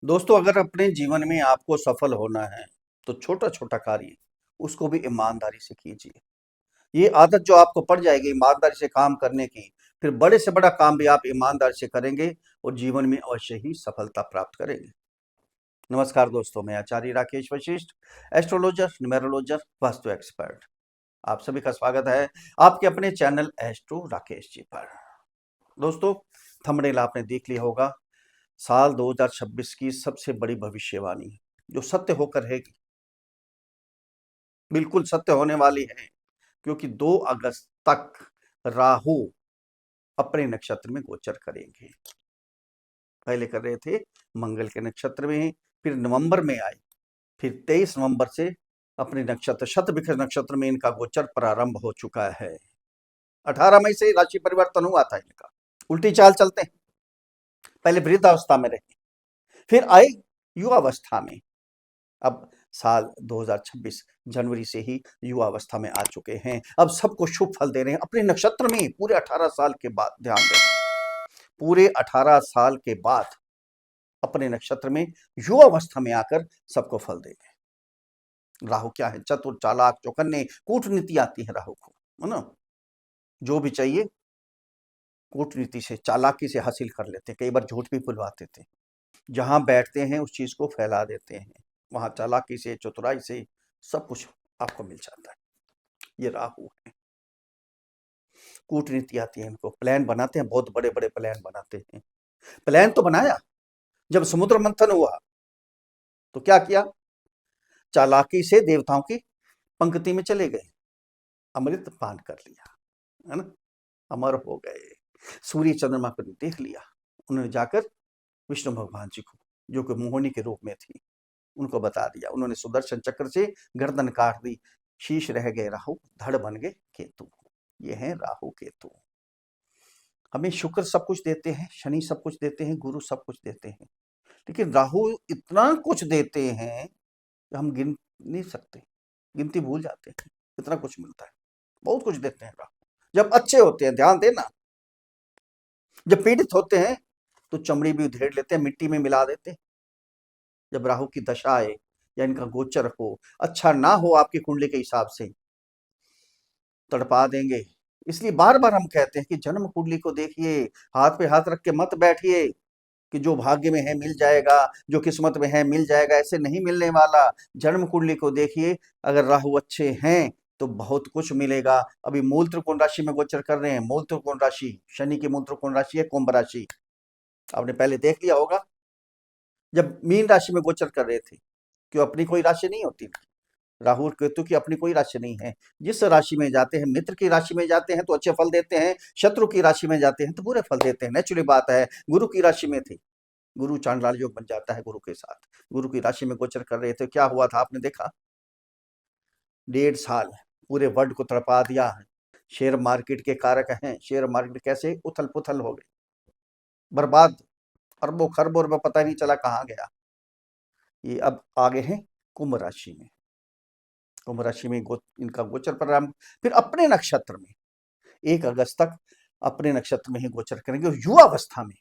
दोस्तों, अगर अपने जीवन में आपको सफल होना है तो छोटा छोटा कार्य उसको भी ईमानदारी से कीजिए। ये आदत जो आपको पड़ जाएगी ईमानदारी से काम करने की, फिर बड़े से बड़ा काम भी आप ईमानदारी से करेंगे और जीवन में अवश्य ही सफलता प्राप्त करेंगे। नमस्कार दोस्तों, मैं आचार्य राकेश वशिष्ठ, एस्ट्रोलॉजर, न्यूमेरोलॉजर, वास्तु एक्सपर्ट। आप सभी का स्वागत है आपके अपने चैनल एस्ट्रो राकेश जी पर। दोस्तों, थंबनेल आपने देख लिया होगा। साल 2026 की सबसे बड़ी भविष्यवाणी जो सत्य होकर रहेगी, बिल्कुल सत्य होने वाली है, क्योंकि 2 अगस्त तक राहु अपने नक्षत्र में गोचर करेंगे। पहले कर रहे थे मंगल के नक्षत्र में, फिर नवंबर में आए, फिर 23 नवंबर से अपने नक्षत्र शतभिषा नक्षत्र में इनका गोचर प्रारंभ हो चुका है। 18 मई से राशि परिवर्तन हुआ था इनका। उल्टी चाल चलते हैं, पहले वृद्धावस्था में रहे, फिर आए युवावस्था में। अब साल 2026 जनवरी से ही युवा अवस्था में आ चुके हैं। अब सबको शुभ फल दे रहे हैं अपने नक्षत्र में। पूरे 18 साल के बाद, ध्यान दें, पूरे 18 साल के बाद अपने नक्षत्र में युवा अवस्था में आकर सबको फल देंगे। राहु क्या है? चतुर, चालाक, चौकन्ने, कूटनीति आती है राहु को, है ना। जो भी चाहिए कूटनीति से, चालाकी से हासिल कर लेते हैं। कई बार झूठ भी बुलवाते थे। जहां बैठते हैं उस चीज को फैला देते हैं। वहां चालाकी से, चतुराई से सब कुछ आपको मिल जाता है। ये राहु है। कूटनीति आती है इनको, प्लान बनाते हैं, बहुत बड़े बड़े प्लान बनाते हैं। प्लान तो बनाया, जब समुद्र मंथन हुआ तो क्या किया? चालाकी से देवताओं की पंक्ति में चले गए, अमृत पान कर लिया, है ना, अमर हो गए। सूर्य चंद्रमा को देख लिया। उन्होंने जाकर विष्णु भगवान जी को, जो कि मोहिनी के रूप में थी, उनको बता दिया। उन्होंने सुदर्शन चक्र से गर्दन काट दी। शीश रह गए राहु, धड़ बन गए केतु। ये है राहु केतु। हमें शुक्र सब कुछ देते हैं, शनि सब कुछ देते हैं, गुरु सब कुछ देते हैं, लेकिन राहु इतना कुछ देते हैं कि हम गिन नहीं सकते, गिनती भूल जाते हैं। इतना कुछ मिलता है, बहुत कुछ देते हैं राहु। जब अच्छे होते हैं, ध्यान देना, जब पीड़ित होते हैं तो चमड़ी भी उधेड़ लेते हैं, मिट्टी में मिला देते हैं। जब राहु की दशा आए या इनका गोचर हो, अच्छा ना हो आपकी कुंडली के हिसाब से, तड़पा देंगे। इसलिए बार बार हम कहते हैं कि जन्म कुंडली को देखिए, हाथ पे हाथ रख के मत बैठिए कि जो भाग्य में है मिल जाएगा, जो किस्मत में है मिल जाएगा। ऐसे नहीं मिलने वाला। जन्म कुंडली को देखिए, अगर राहु अच्छे हैं तो बहुत कुछ मिलेगा। अभी मूल त्रिकोण राशि में गोचर कर रहे हैं। मूल त्रिकोण राशि, शनि की मूल त्रिकोण राशि है कुंभ राशि। आपने पहले देख लिया होगा, जब मीन राशि में गोचर कर रहे थे, क्यों अपनी कोई राशि नहीं होती थी। राहु और केतु की अपनी कोई राशि नहीं है। जिस राशि में जाते हैं, मित्र की राशि में जाते हैं तो अच्छे फल देते हैं, शत्रु की राशि में जाते हैं तो बुरे फल देते हैं। नेचुरली बात है। गुरु की राशि में थे, गुरु चांडाल योग बन जाता है गुरु के साथ। गुरु की राशि में गोचर कर रहे थे, क्या हुआ था आपने देखा? 1.5 साल पूरे वर्ल्ड को तड़पा दिया है। शेयर मार्केट के कारक हैं। शेयर मार्केट कैसे उथल पुथल हो गए, बर्बाद, अरबों खरबों रुपए पता नहीं चला कहाँ गया। ये अब आगे हैं कुंभ राशि में। कुंभ राशि में इनका गोचर प्रारंभ, फिर अपने नक्षत्र में 1 अगस्त तक अपने नक्षत्र में ही गोचर करेंगे। और युवा अवस्था में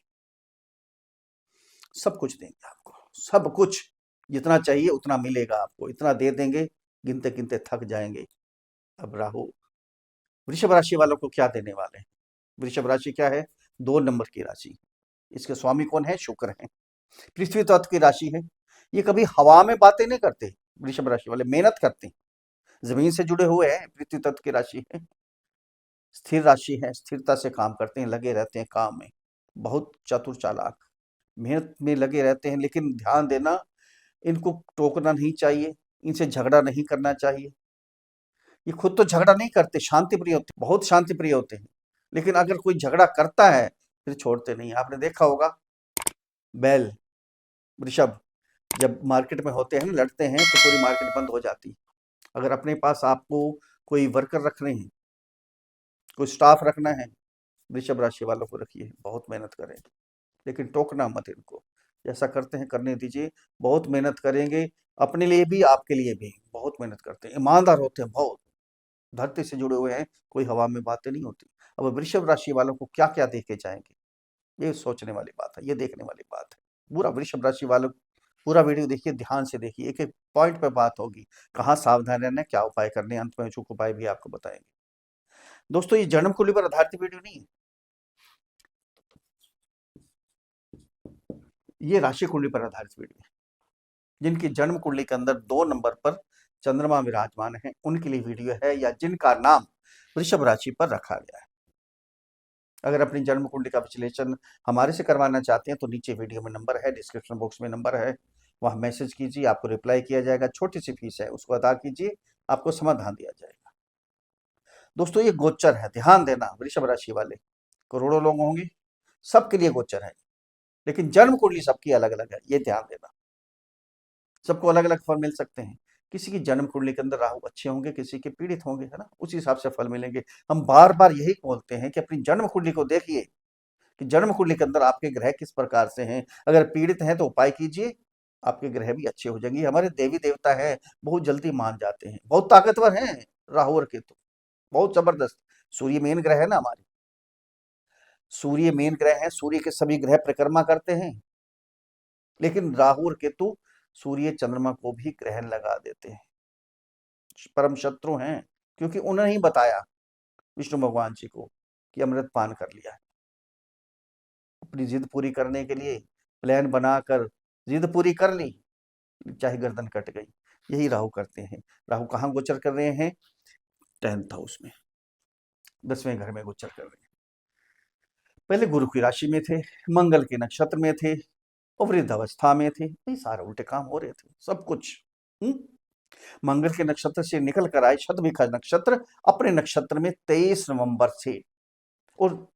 सब कुछ देंगे आपको, सब कुछ। जितना चाहिए उतना मिलेगा आपको, इतना दे देंगे, गिनते गिनते थक जाएंगे। अब राहु वृषभ राशि वालों को क्या देने वाले हैं? वृषभ राशि क्या है? 2 नंबर की राशि। इसके स्वामी कौन है? शुक्र है। पृथ्वी तत्व की राशि है। ये कभी हवा में बातें नहीं करते। वृषभ राशि वाले मेहनत करते हैं, जमीन से जुड़े हुए हैं। पृथ्वी तत्व की राशि है, स्थिर राशि है, स्थिरता से काम करते हैं, लगे रहते हैं काम में। बहुत चतुर चालाक, मेहनत में लगे रहते हैं। लेकिन ध्यान देना, इनको टोकना नहीं चाहिए, इनसे झगड़ा नहीं करना चाहिए। ये खुद तो झगड़ा नहीं करते, शांति प्रिय होते, बहुत शांति प्रिय होते हैं। लेकिन अगर कोई झगड़ा करता है फिर छोड़ते नहीं। आपने देखा होगा, बैल, वृषभ जब मार्केट में होते हैं ना, लड़ते हैं तो पूरी मार्केट बंद हो जाती है। अगर अपने पास आपको कोई वर्कर रखने हैं, कोई स्टाफ रखना है, वृषभ राशि वालों को रखिए, बहुत मेहनत करें, लेकिन टोकना मत इनको। जैसा करते हैं करने दीजिए। बहुत मेहनत करेंगे, अपने लिए भी आपके लिए भी बहुत मेहनत करते हैं, ईमानदार होते हैं बहुत, धरती से जुड़े हुए हैं, कोई हवा में बातें नहीं होती। अब वृषभ राशि वालों को क्या क्या दे के जाएंगे, ये सोचने वाली बात है, ये देखने वाली बात है। पूरा वृषभ राशि वालों पूरा वीडियो देखिए, ध्यान से देखिए, एक एक पॉइंट पे बात होगी, कहाँ सावधान रहना है, क्या उपाय करने हैं, अंत में अचूक उपाय भी आपको बताएंगे। दोस्तों ये जन्म कुंडली पर आधारित वीडियो नहीं है, ये राशि कुंडली पर आधारित वीडियो है। जिनकी जन्म कुंडली के अंदर 2 नंबर पर चंद्रमा विराजमान है उनके लिए वीडियो है, या जिनका नाम वृषभ राशि पर रखा गया है। अगर अपनी जन्म कुंडली का विश्लेषण हमारे से करवाना चाहते हैं तो नीचे वीडियो में नंबर है, डिस्क्रिप्शन बॉक्स में नंबर है, वहां मैसेज कीजिए, आपको रिप्लाई किया जाएगा। छोटी सी फीस है, उसको अदा कीजिए, आपको समाधान दिया जाएगा। दोस्तों ये गोचर है, ध्यान देना, वृषभ राशि वाले करोड़ों लोग होंगे, सबके लिए गोचर है, लेकिन जन्म कुंडली सबकी अलग अलग है, ये ध्यान देना। सबको अलग अलग फल मिल सकते हैं। किसी की जन्म कुंडली के अंदर राहु अच्छे होंगे, किसी के पीड़ित होंगे, है ना, उस हिसाब से फल मिलेंगे। हम बार बार यही बोलते हैं कि अपनी जन्म कुंडली को देखिए कि जन्म कुंडली के अंदर आपके ग्रह किस प्रकार से हैं। अगर पीड़ित हैं तो उपाय कीजिए, आपके ग्रह भी अच्छे हो जाएंगे। हमारे देवी देवता हैं, बहुत जल्दी मान जाते हैं, बहुत ताकतवर हैं राहु और केतु, बहुत जबरदस्त। सूर्य मेन ग्रह है ना हमारे, सूर्य मेन ग्रह है, सूर्य के सभी ग्रह परिक्रमा करते हैं, लेकिन राहु और केतु सूर्य चंद्रमा को भी ग्रहण लगा देते हैं, परम शत्रु हैं, क्योंकि उन्होंने ही बताया विष्णु भगवान जी को कि अमृत पान कर लिया है। अपनी जिद पूरी करने के लिए प्लान बनाकर जिद पूरी कर ली, चाहे गर्दन कट गई। यही राहु करते हैं। राहु कहाँ गोचर कर रहे हैं? 10th हाउस में, 10वें घर में गोचर कर रहे हैं। पहले गुरु की राशि में थे, मंगल के नक्षत्र में थे और वृद्ध अवस्था में थे। ये सारे उल्टे काम हो रहे थे, सब कुछ। मंगल के नक्षत्र से निकल कर आए शतभिखा नक्षत्र अपने नक्षत्र में 23 नवंबर से, और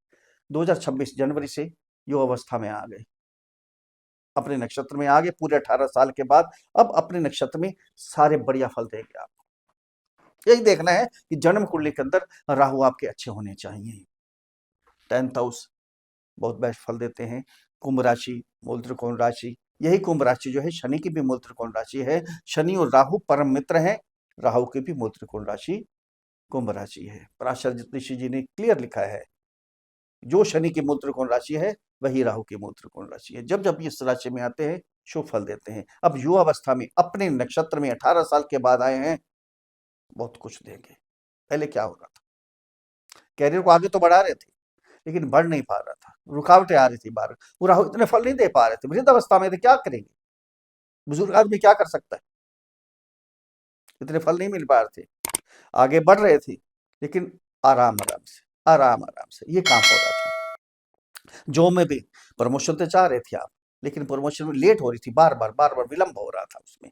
2026 जनवरी से यो अवस्था में आ गए, अपने नक्षत्र में आ गए। पूरे 18 साल के बाद अब अपने नक्षत्र में सारे बढ़िया फल देंगे आपको। यही देखना है कि जन्म कुंडली के अंदर राहु आपके अच्छे होने चाहिए। 10th हाउस बहुत बेस्ट फल देते हैं। कुंभ राशि, मूल त्रिकोण राशि, यही कुंभ राशि जो है शनि की भी मूल त्रिकोण राशि है। शनि और राहु परम मित्र हैं, राहु की भी मूल त्रिकोण राशि कुंभ राशि है। पराशर ऋषि जी ने क्लियर लिखा है, जो शनि की मूल त्रिकोण राशि है वही राहु की मूल त्रिकोण राशि है। जब जब इस राशि में आते हैं शुभ फल देते हैं। अब युवा अवस्था में अपने नक्षत्र में 18 साल के बाद आए हैं, बहुत कुछ देंगे। पहले क्या हो रहा था, कैरियर को आगे तो बढ़ा रहे थे लेकिन बढ़ नहीं पा रहा था, रुकावटें आ रही थी बार। वो राहु इतने फल नहीं दे पा रहे थे, वृद्ध अवस्था में थे, क्या करेंगे, बुजुर्ग आदमी क्या कर सकता है, इतने फल नहीं मिल पा रहे थे। आगे बढ़ रहे थे लेकिन आराम आराम से, आराम आराम से ये काम हो रहा था। जो में भी प्रमोशन तो चाह रहे थे आप, लेकिन प्रमोशन में लेट हो रही थी, बार बार विलंब हो रहा था उसमें।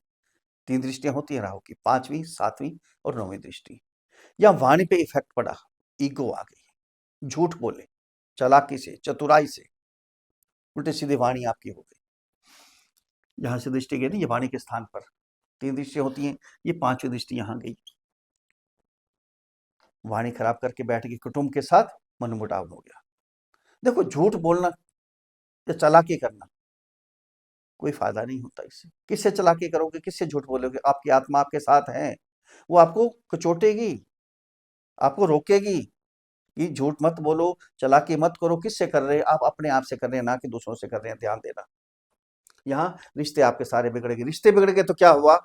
3 दृष्टियां होती है राहु की, 5वीं, 7वीं और 9वीं दृष्टि। या वाणी पे इफेक्ट पड़ा, ईगो आ गई, झूठ बोले, चालाकी से, चतुराई से, उल्टे सीधे वाणी आपकी हो गई। जहां से दृष्टि गई ना, ये वाणी के स्थान पर 3 दृष्टियां होती हैं, ये 5वीं दृष्टि यहां गई, वाणी खराब करके बैठ गई, कुटुंब के साथ मनमुटाव हो गया। देखो झूठ बोलना या चालाकी करना कोई फायदा नहीं होता इससे। किससे चालाकी करोगे, किससे झूठ बोलोगे? आपकी आत्मा आपके साथ है, वो आपको कचोटेगी, आपको रोकेगी कि झूठ मत बोलो, चालाकी मत करो। किससे कर रहे हैं आप? अपने आप से कर रहे हैं, ना कि दूसरों से कर रहे हैं। ध्यान देना, यहाँ रिश्ते आपके सारे बिगड़ गए। रिश्ते बिगड़ गए तो क्या हुआ?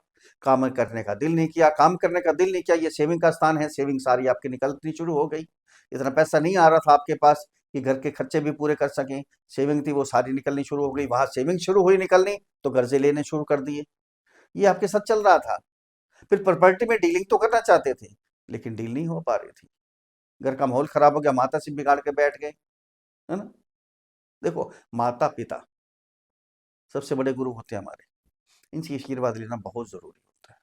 काम करने का दिल नहीं किया, काम करने का दिल नहीं किया। ये सेविंग का स्थान है, सेविंग सारी आपकी निकलनी शुरू हो गई। इतना पैसा नहीं आ रहा था आपके पास कि घर के खर्चे भी पूरे कर सकें, सेविंग थी वो सारी निकलनी शुरू हो गई। वहां सेविंग शुरू हुई निकलनी तो कर्जे लेने शुरू कर दिए। ये आपके साथ चल रहा था। फिर प्रॉपर्टी में डीलिंग तो करना चाहते थे लेकिन डील नहीं हो पा रही थी, घर का माहौल खराब हो गया, माता से बिगाड़ के बैठ गए, है ना। देखो माता पिता सबसे बड़े गुरु होते हैं हमारे, इनसे आशीर्वाद लेना बहुत जरूरी होता है।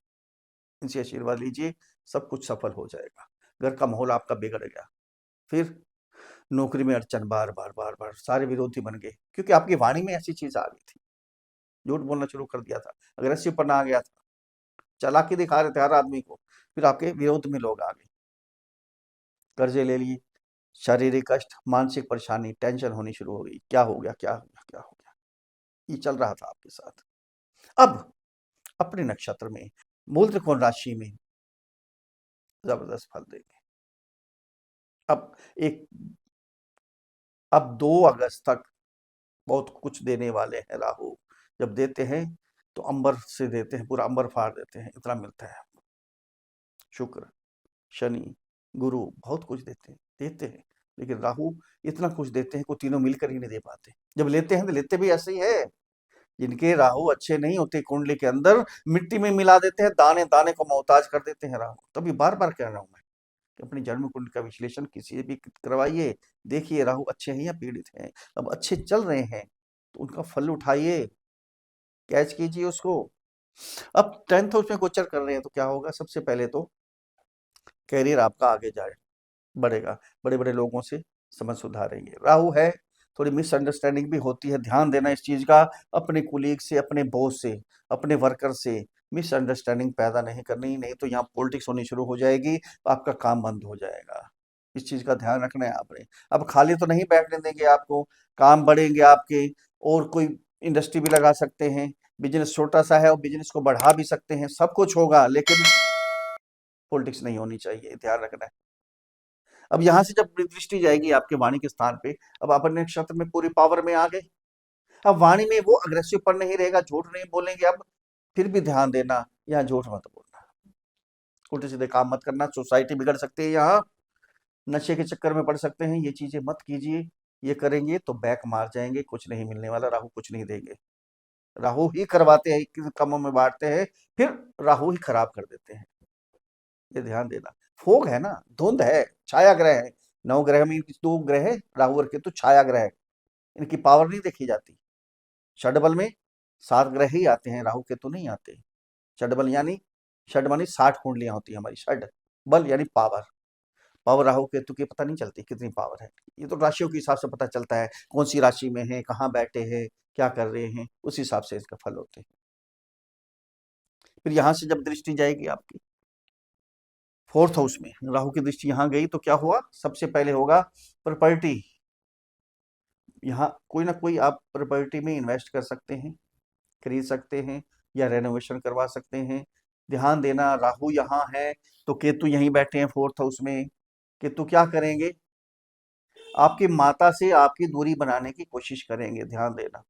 इनसे आशीर्वाद लीजिए, सब कुछ सफल हो जाएगा। घर का माहौल आपका बिगड़ गया, फिर नौकरी में अड़चन, बार बार बार बार सारे विरोधी बन गए, क्योंकि आपकी वाणी में ऐसी चीज आ गई थी। झूठ बोलना शुरू कर दिया था, अग्रेसिव पना आ गया था, चालाकी दिखा रहे थे हर आदमी को, फिर आपके विरोध में लोग आ गए, कर्जे ले लिए, शारीरिक कष्ट, मानसिक परेशानी, टेंशन होनी शुरू हो गई। क्या हो गया, क्या हो गया, क्या हो गया? ये चल रहा था आपके साथ। अब अपने नक्षत्र में, मूल त्रिकोण राशि में जबरदस्त फल देंगे। अब एक अब 2 अगस्त तक बहुत कुछ देने वाले हैं राहु। जब देते हैं तो अंबर से देते हैं, पूरा अंबर फाड़ देते हैं, इतना मिलता है। शुक्र, शनि, गुरु बहुत कुछ देते हैं, लेकिन राहु इतना कुछ देते हैं को तीनों मिलकर ही नहीं दे पाते। जब लेते हैं तो लेते भी ऐसे ही है। जिनके राहु अच्छे नहीं होते कुंडली के अंदर, मिट्टी में मिला देते हैं, दाने दाने को मोहताज कर देते हैं राहु। तभी बार बार कह रहा हूं मैं कि अपनी जन्म कुंडली का विश्लेषण किसी से भी करवाइए, देखिए राहु अच्छे हैं या पीड़ित हैं। अब अच्छे चल रहे हैं तो उनका फल उठाइए, कैच कीजिए उसको। अब 10th हाउस में गोचर कर रहे हैं तो क्या होगा? सबसे पहले तो कैरियर आपका आगे जाए, बढ़ेगा, बड़े बड़े लोगों से समझ सुधारेंगे। राहु है, थोड़ी मिसअंडरस्टैंडिंग भी होती है, ध्यान देना इस चीज का। अपने कुलीग से, अपने बॉस से, अपने वर्कर से मिसअंडरस्टैंडिंग पैदा नहीं करनी, नहीं तो यहाँ पॉलिटिक्स होनी शुरू हो जाएगी, आपका काम बंद हो जाएगा। इस चीज का ध्यान रखना है आपने। अब खाली तो नहीं बैठने देंगे आपको, काम बढ़ेंगे आपके, और कोई इंडस्ट्री भी लगा सकते हैं, बिजनेस छोटा सा है और बिजनेस को बढ़ा भी सकते हैं, सब कुछ होगा, लेकिन पॉलिटिक्स नहीं होनी चाहिए, ध्यान रखना है। अब यहाँ से जब दृष्टि जाएगी आपके वाणी के स्थान पे, अब अपने नक्षत्र में पूरी पावर में आ गए। अब वाणी में वो अग्रेसिव पर नहीं रहेगा, झूठ नहीं बोलेंगे। अब फिर भी ध्यान देना, यहाँ झूठ मत बोलना, उल्टे सीधे काम मत करना, सोसाइटी बिगड़ सकती है, यहाँ नशे के चक्कर में पड़ सकते हैं, ये चीजें मत कीजिए। ये करेंगे तो बैक मार जाएंगे, कुछ नहीं मिलने वाला, राहु कुछ नहीं देंगे। राहु ही करवाते हैं, 21 कामों में बांटते हैं, फिर राहु ही खराब कर देते हैं, ये ध्यान देना। फोग है ना, धुंध है, छाया ग्रह है, 9 ग्रह में इनकी 2 ग्रह है, राहु और केतु छाया ग्रह है, इनकी पावर नहीं देखी जाती। षडबल में 7 ग्रह ही आते हैं, राहु केतु नहीं आते। षडबल यानी, षड मानी 60 कुंडलियां होती है हमारी, षड बल यानी पावर। पावर राहु केतु की पता नहीं चलती कितनी पावर है, ये तो राशियों के हिसाब से पता चलता है, कौन सी राशि में है, कहाँ बैठे हैं, क्या कर रहे हैं, उस हिसाब से इसका फल होते हैं। फिर यहां से जब दृष्टि जाएगी आपकी 4th हाउस में, राहु की दृष्टि यहां गई तो क्या हुआ? सबसे पहले होगा प्रॉपर्टी। यहाँ कोई ना कोई आप प्रॉपर्टी में इन्वेस्ट कर सकते हैं, खरीद सकते हैं, या रेनोवेशन करवा सकते हैं। ध्यान देना, राहु यहाँ है तो केतु यहीं बैठे हैं 4th हाउस में। केतु क्या करेंगे? आपकी माता से आपकी दूरी बनाने की कोशिश करेंगे, ध्यान देना।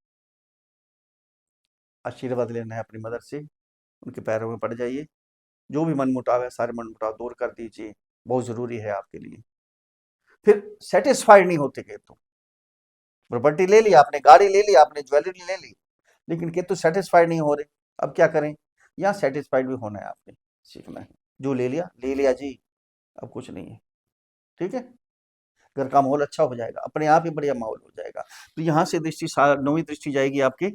आशीर्वाद लेना है अपनी मदर से, उनके पैरों में पड़ जाइए, जो भी मनमुटाव है सारे मनमुटाव दूर कर दीजिए, बहुत जरूरी है आपके लिए। फिर सेटिस्फाइड नहीं होते केतु, प्रॉपर्टी ले ली आपने, गाड़ी ले ली आपने, ज्वेलरी ले ली, लेकिन केतु सेटिस्फाइड नहीं हो रहे। अब क्या करें? यहाँ सेटिस्फाइड भी होना है आपने, सीखना है। जो ले लिया जी, अब कुछ नहीं है, ठीक है। घर का माहौल अच्छा हो जाएगा, अपने आप ही बढ़िया माहौल हो जाएगा। तो यहाँ से दृष्टि 9वीं दृष्टि जाएगी आपके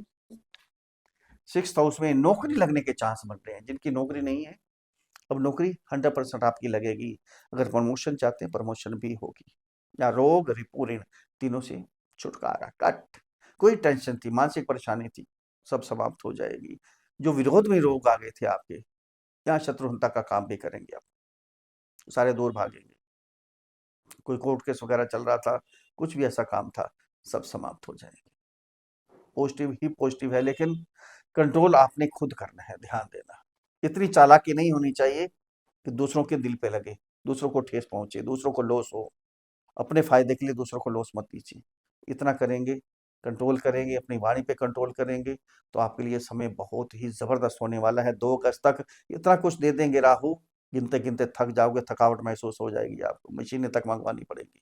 6th हाउस में। नौकरी लगने के चांस बन रहे हैं, जिनकी नौकरी नहीं है अब नौकरी 100% आपकी लगेगी। अगर प्रमोशन चाहते हैं प्रमोशन भी होगी, या रोग रिपू ऋण तीनों से छुटकारा, कट। कोई टेंशन थी, मानसिक परेशानी थी, सब समाप्त हो जाएगी। जो विरोध में रोग आ गए थे आपके, यहाँ शत्रुहंता का काम भी करेंगे आप, सारे दूर भागेंगे। कोई कोर्ट केस वगैरह चल रहा था, कुछ भी ऐसा काम था, सब समाप्त हो जाएंगे। पॉजिटिव ही पॉजिटिव है, लेकिन कंट्रोल आपने खुद करना है, ध्यान देना। इतनी चालाकी नहीं होनी चाहिए कि दूसरों के दिल पे लगे, दूसरों को ठेस पहुंचे, दूसरों को लॉस हो। अपने फायदे के लिए दूसरों को लॉस मत दीजिए। इतना करेंगे, कंट्रोल करेंगे, अपनी वाणी पे कंट्रोल करेंगे, तो आपके लिए समय बहुत ही जबरदस्त होने वाला है। 2 अगस्त तक इतना कुछ दे देंगे राहु, गिनते गिनते थक जाओगे, थकावट महसूस हो जाएगी आपको, मशीनें तक मंगवानी पड़ेगी।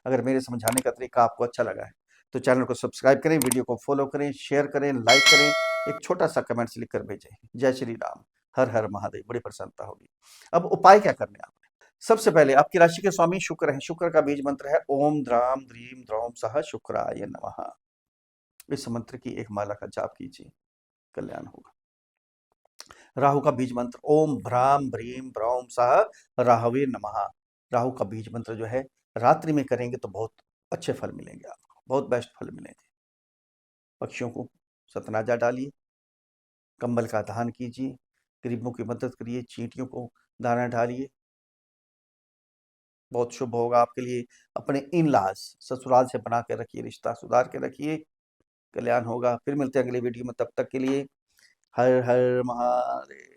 अगर मेरे समझाने का तरीका आपको अच्छा लगा है तो चैनल को सब्सक्राइब करें, वीडियो को फॉलो करें, शेयर करें, लाइक करें, एक छोटा सा कमेंट्स लिख कर भेजें। जय श्री राम, हर हर महादेव, बड़ी प्रसन्नता होगी। अब उपाय क्या करने हैं आपने? सबसे पहले आपकी राशि के स्वामी शुक्र है, शुक्र का बीज मंत्र है ओम द्राम द्रीम द्रौम सह शुक्राय नमः। इस मंत्र की एक माला का जाप कीजिए, कल्याण होगा। राहु का बीज मंत्र ओम भ्राम भ्रीम ब्रौम सह राहवे नमः। राहु का बीज मंत्र जो है रात्रि में करेंगे तो बहुत अच्छे फल मिलेंगे आपको, बहुत बेस्ट फल मिलेंगे। पक्षियों को सतनाजा डालिए, कंबल का दान कीजिए, गरीबों की मदद करिए, चींटियों को दाना डालिए, बहुत शुभ होगा आपके लिए। अपने इन लाज ससुराल से बना के रखिए, रिश्ता सुधार के रखिए, कल्याण होगा। फिर मिलते हैं अगले वीडियो में, तब तक के लिए हर हर महादेव।